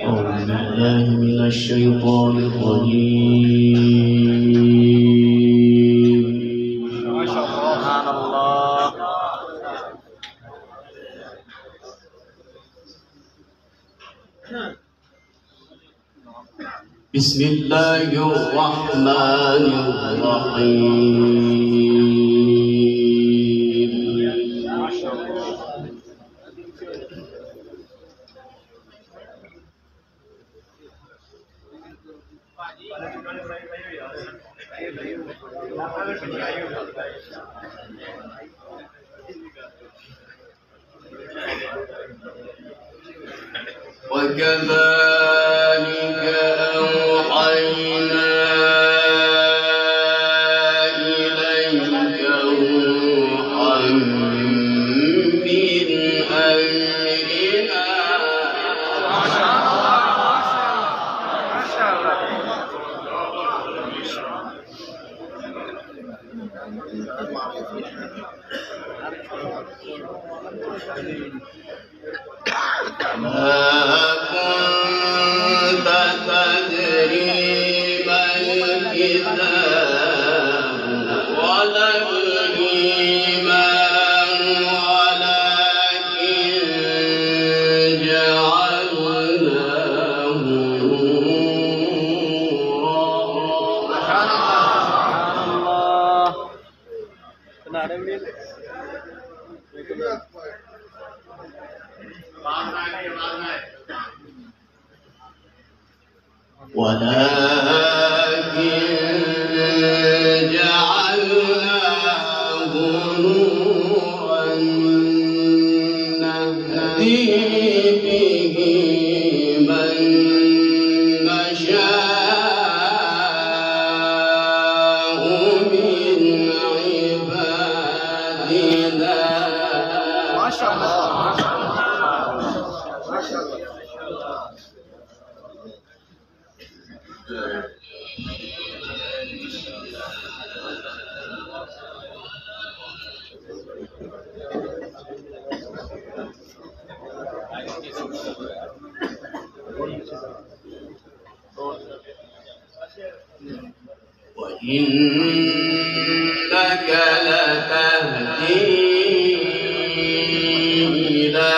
أعوذ بالله من الشيطان الرجيم. سبحان الله. بسم الله الرحمن الرحيم. وكذلك أوحينا إليك روحا من أمرنا. ما شاء الله. ما كنت تدري ما الكتاب ولا الإيمان ولكن جعلناه نورا. سبحان الله. Benar ini. ولكن جعلناه نورا نهدي به من نشاء من عبادنا. ما شاء الله. وإنك لتهدي إلى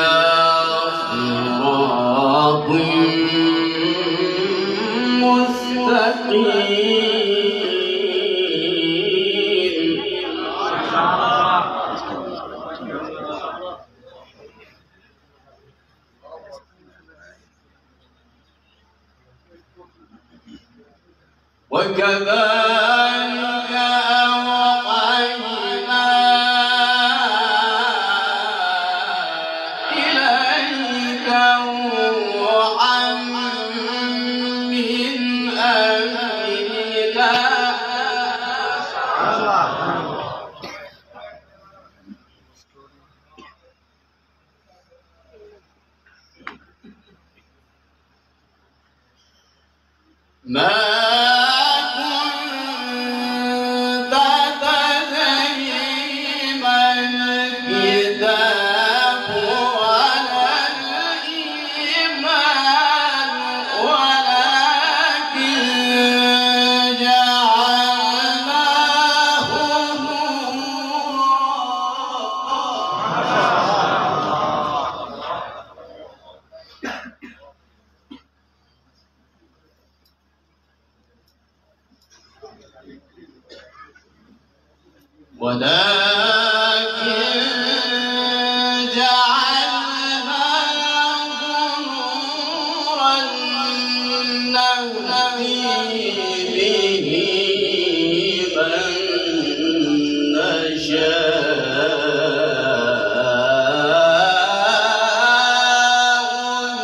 صراط مستقيم. وكذلك أوحينا إليك روحا من أمرنا. ما كنت تدري ما الكتاب ولا الإيمان ولكن جعلناه ولكن جعلناه نورا نهدي به من نشاء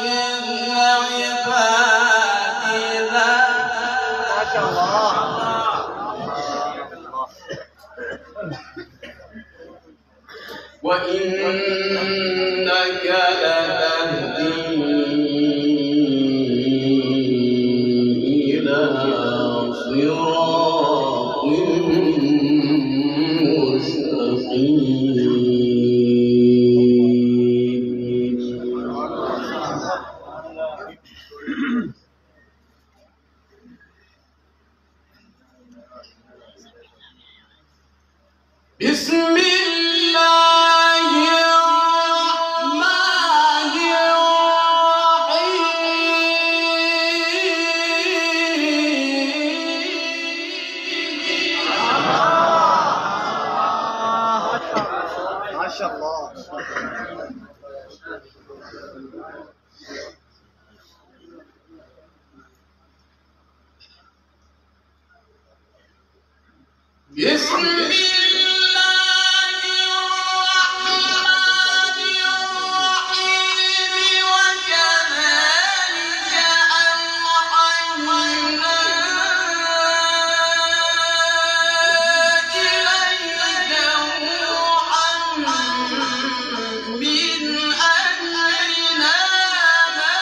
من عبادنا. ما شاء الله. وإنك لتهدي إلى صراط مستقيم. بسم الله الرحمن الرحيم وكذلك أوحينا إليك روحا من أمرنا ما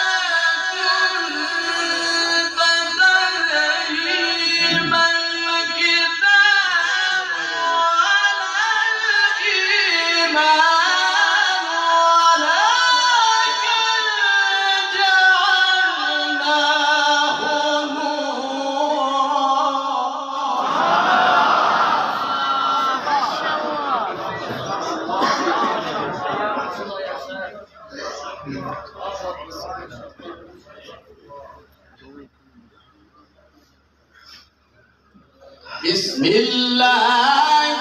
كنت تدري ما الكتاب ولا الإيمان ولكن جعلناه بسم الله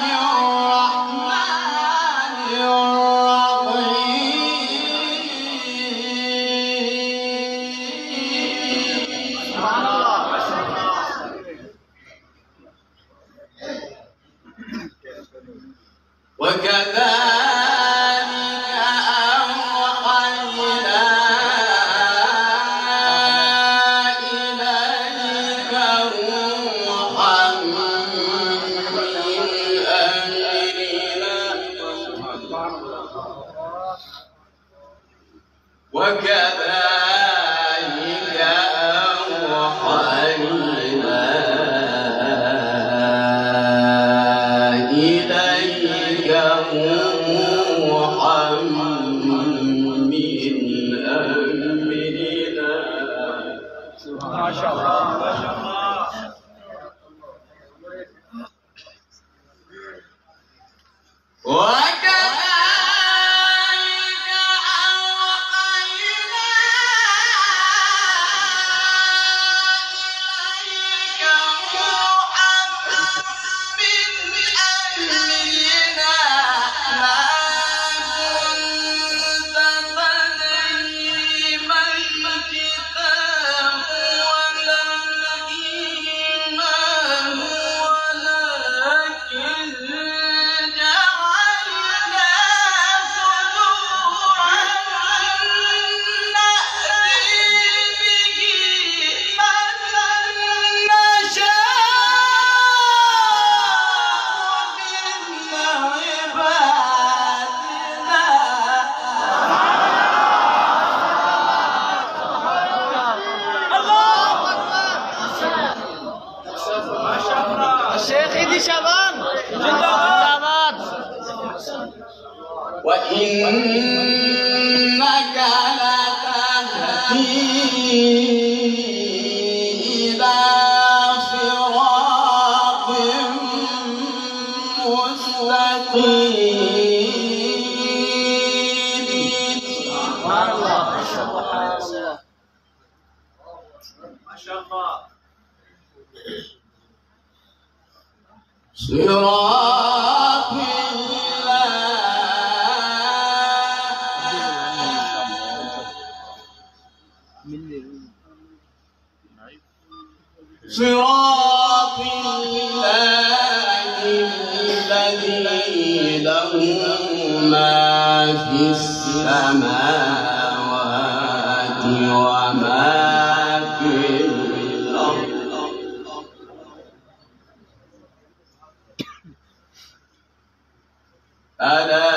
الرحمن الرحيم سبحان الله. وكذلك أوحينا إليك روحا من أمرنا وكذلك أوحينا إليك روحا من أمرنا ما شاء الله ما شاء الله. وكذلك أوحينا إليك روحا من أمرنا ما كنت تدري ما الكتاب ولا الإيمان ولكن جعلناه نورا نهدي به من نشاء من عبادنا الشيخ إيدي شعبان زندباد. وإنك لتهدي إلى صراط مستقيم سبحان الله ما شاء الله ما شاء الله. صراط صراط الله الذي له ما في السماوات وما في الأرض ألا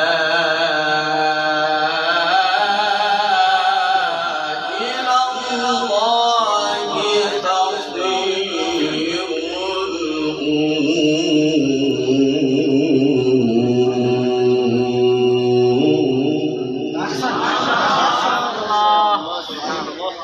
إلى الله تصير الأمور أحسن ما شاء الله. سبحان الله.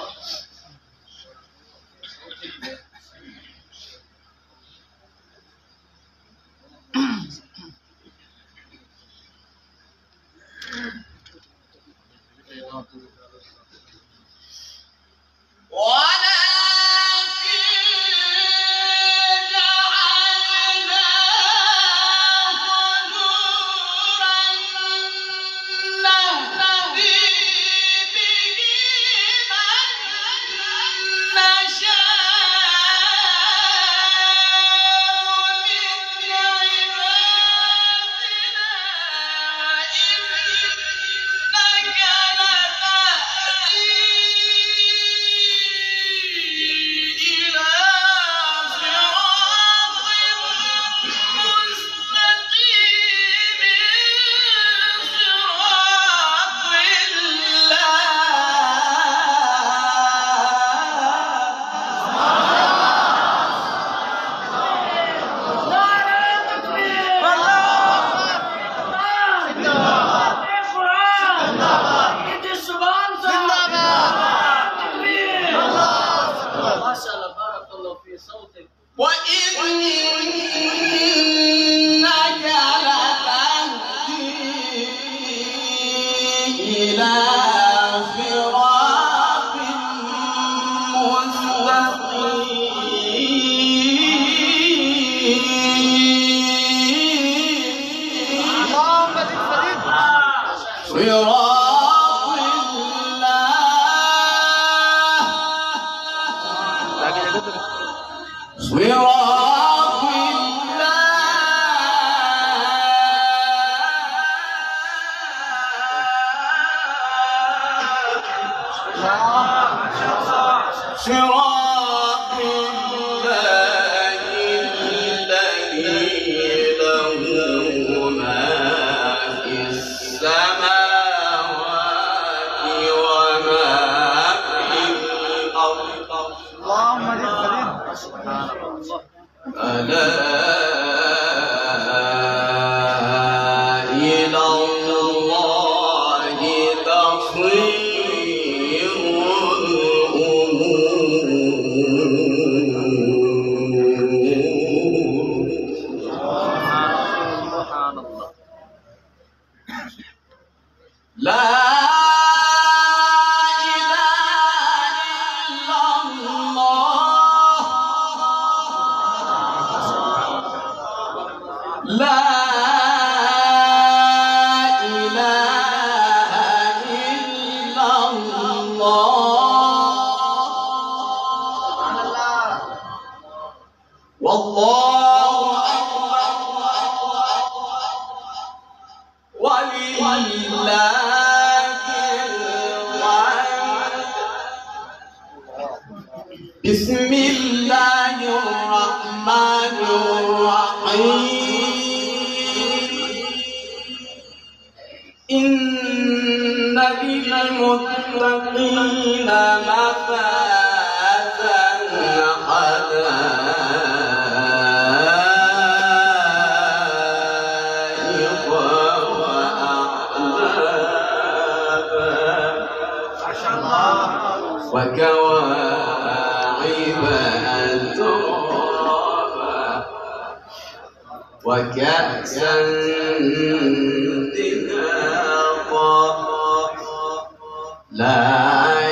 نشاء من بسم الله الرحمن الرحيم إن للمتقين مفازا حدائق وأعنابا وكواعب أترابا وكأسا دهاقا لا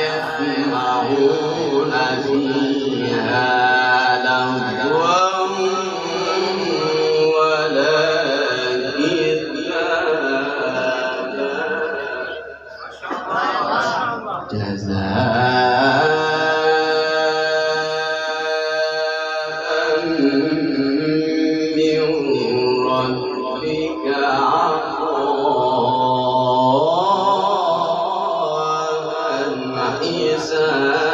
يسمعون فيها لغوا ولا كذابا جزاء من ربك عطاء حسابا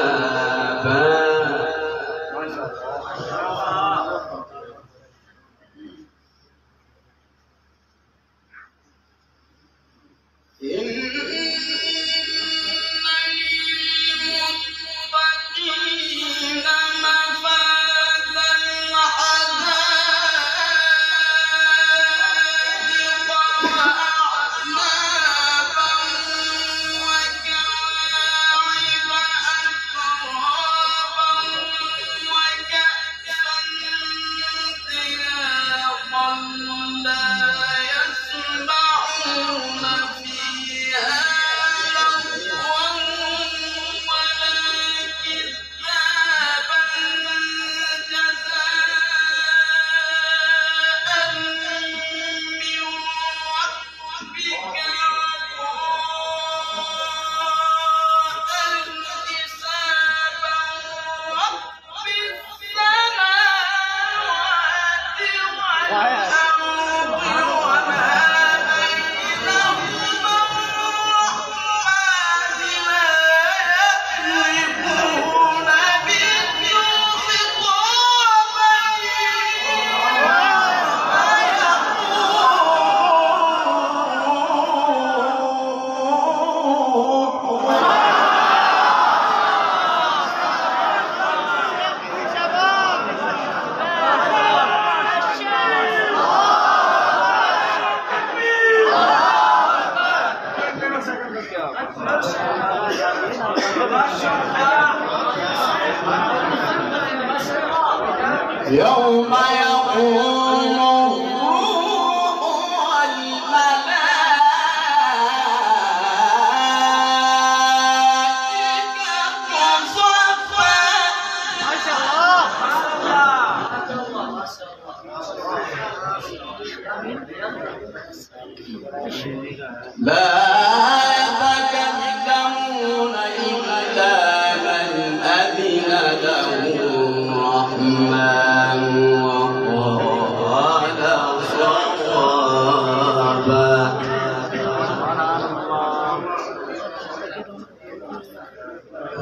يوم يقوم الروح والملائكة صفا ما شاء الله لا يتكلمون إلا من أذن له الرحمن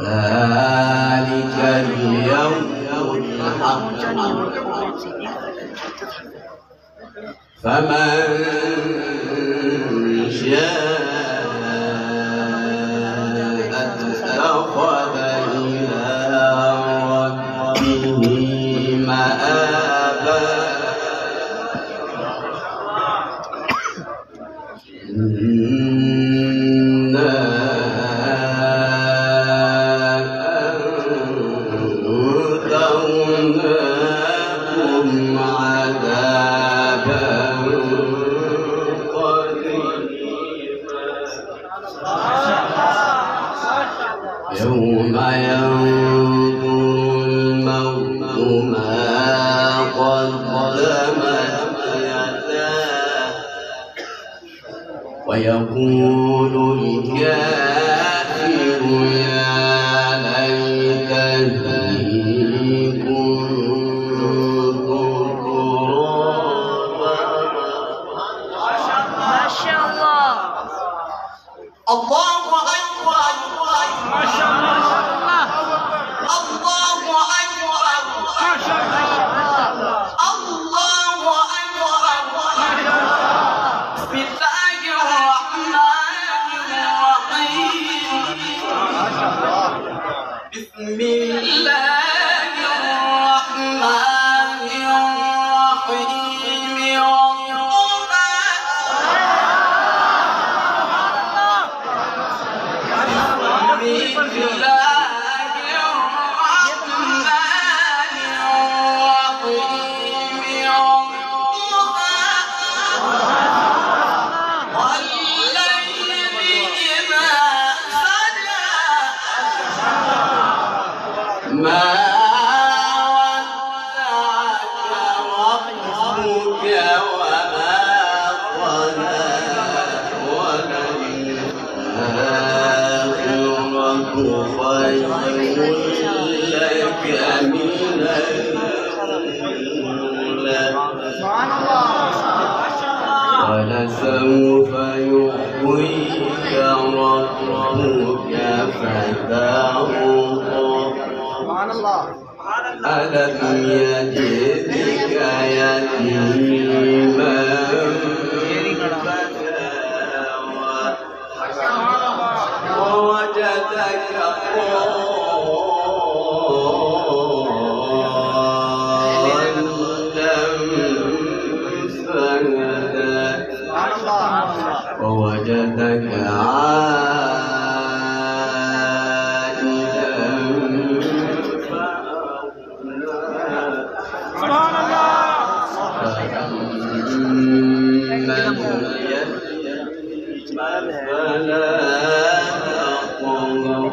ذلك اليوم الحق فمن شاء اتخذ إلى ربه مآبا يوم ينظر المرء ما قدمت يداه ويقول الكافر يا ليتني كنت ترابا. ما شاء الله. الله أكبر. ما شاء الله. الله أكبر. ما شاء الله. الله أكبر. بسم الله الرحمن الرحيم. بسم الله الرحمن الرحيم. ما ودعك ربك وما قلى وللآخرة خير لك من الأولى ولسوف يحييك ربك فترضى ألم يجدك يتيما فآوى ووجدك ضالا فهدى ووجدك فلا تطغوا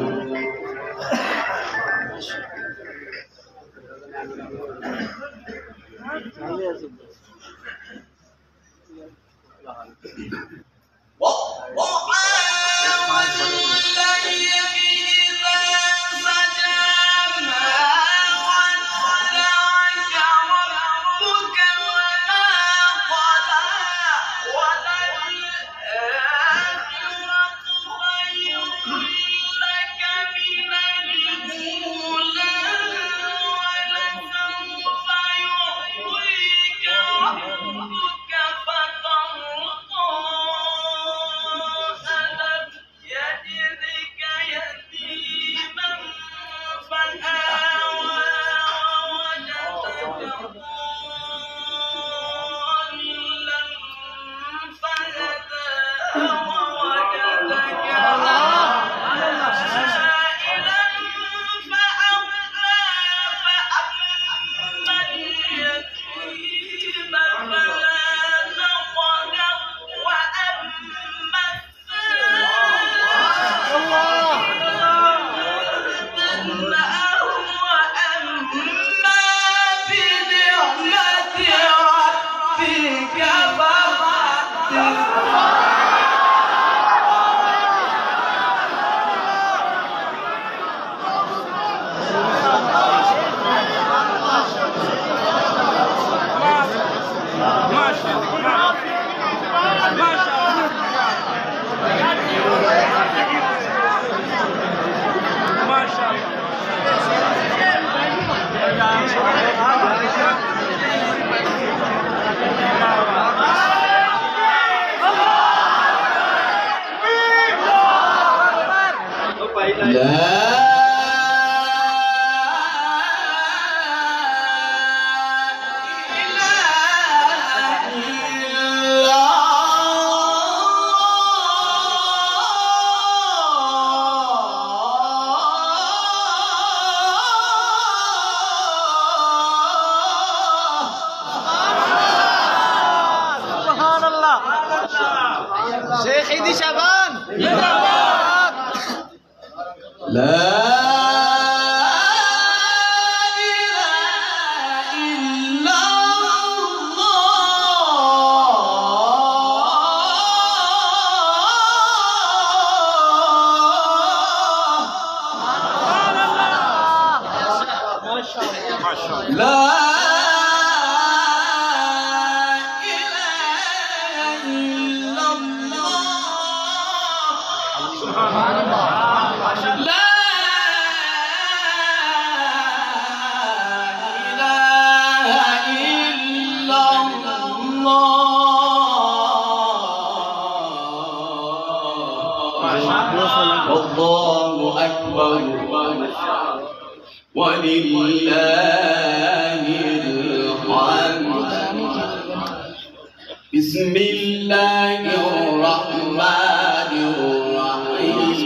Syekh Idi Syaban. الله أكبر ولله الحمد. بسم الله الرحمن الرحيم.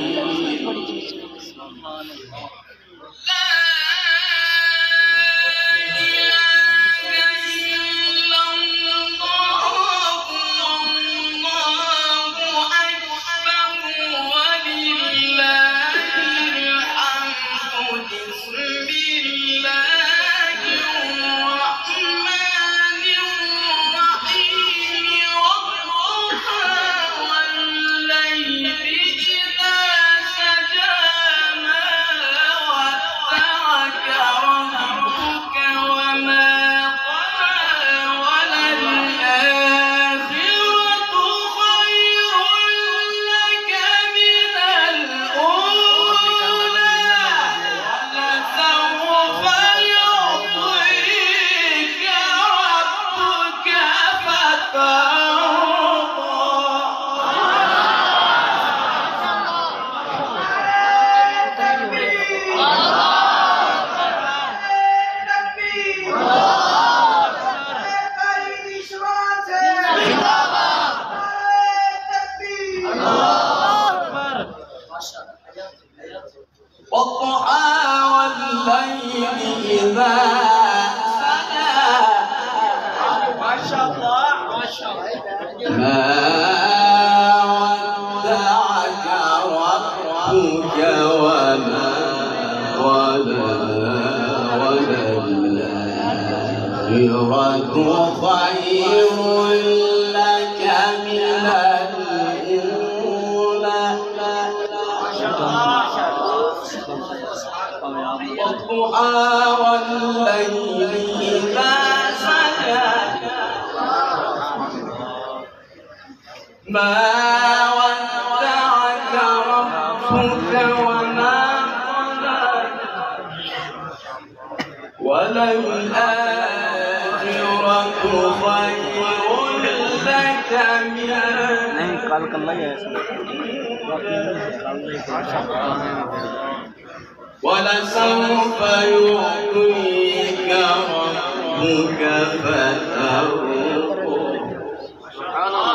ولسوف يعطيك ربك فترضى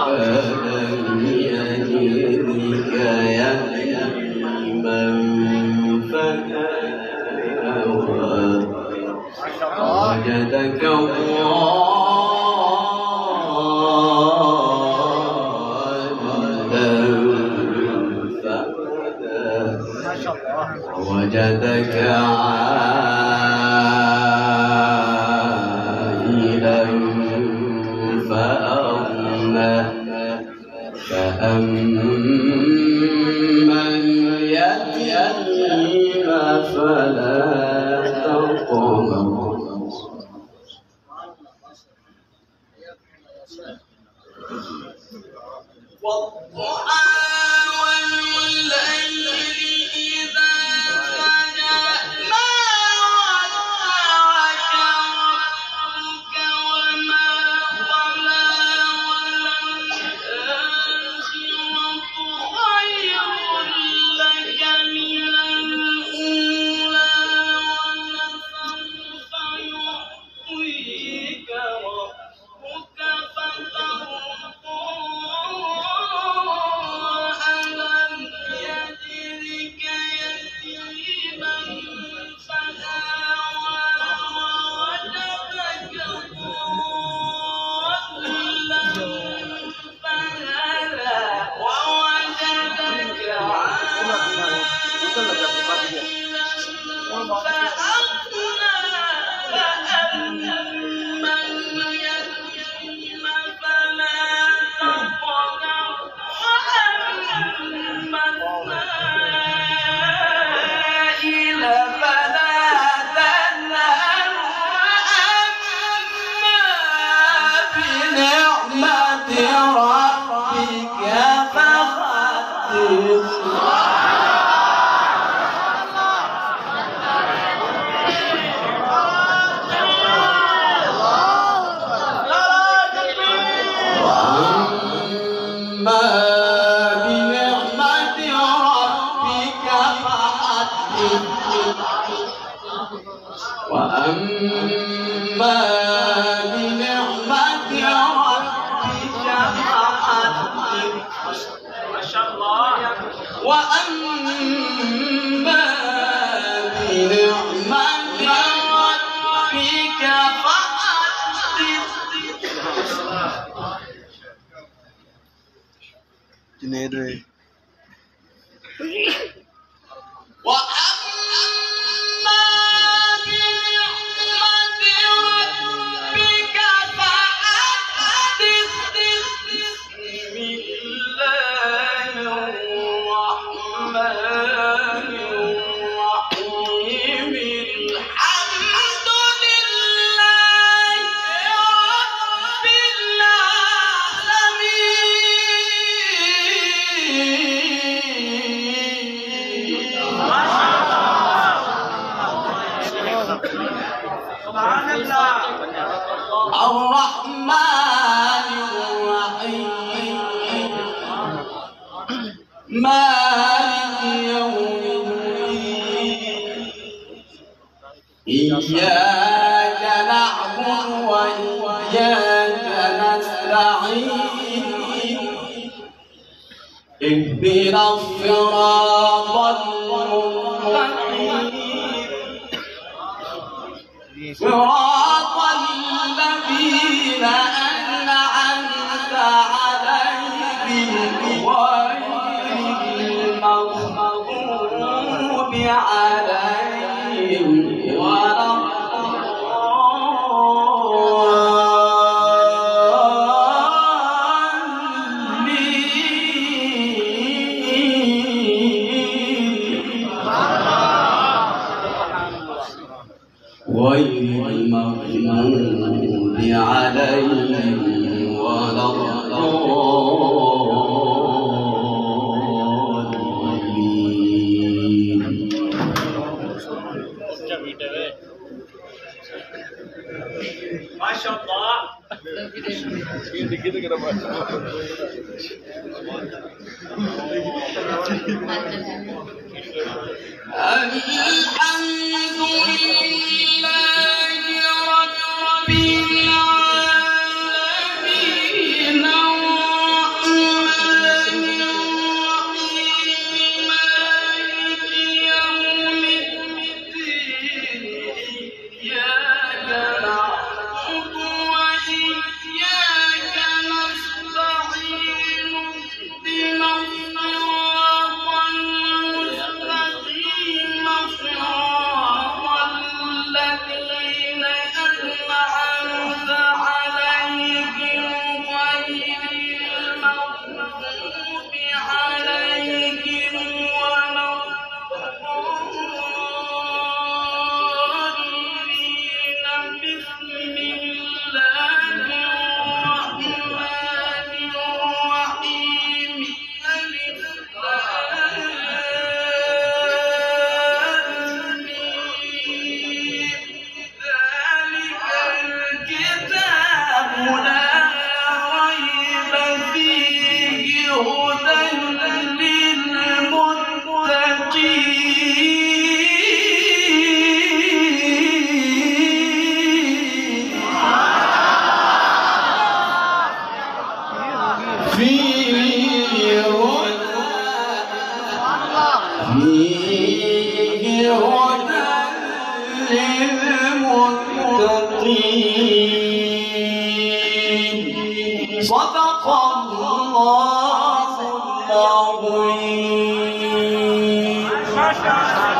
ألم يجدك يتيما فآوى وجدك وجدك عائلا فأغنى فأما اليتيم فلا تقهر من وأما بنعمة ربك فحدث ما شاء الله وأما بنعمة ربك فحدث جنيد الرحمن الرحيم مالك يوم الدين إياك نعبد وإياك نستعين اهدنا الصراط المستقيم صراط الذين أنعمت عليهم غير المغضوب عليهم ولا غير المغضوب عليهم ولا الضالين. ما شاء الله. الحمد لله رب العالمين الرحمن الرحيم مالك يوم الدين إياك نعبد وإياك نستعين اهدنا الصراط المستقيم صراط الذين أنعمت عليهم غير المغضوب عليهم ولا الضالين. بسم الله الرحمن الرحيم ألف ذلك الكتاب لا ريب فيه هدى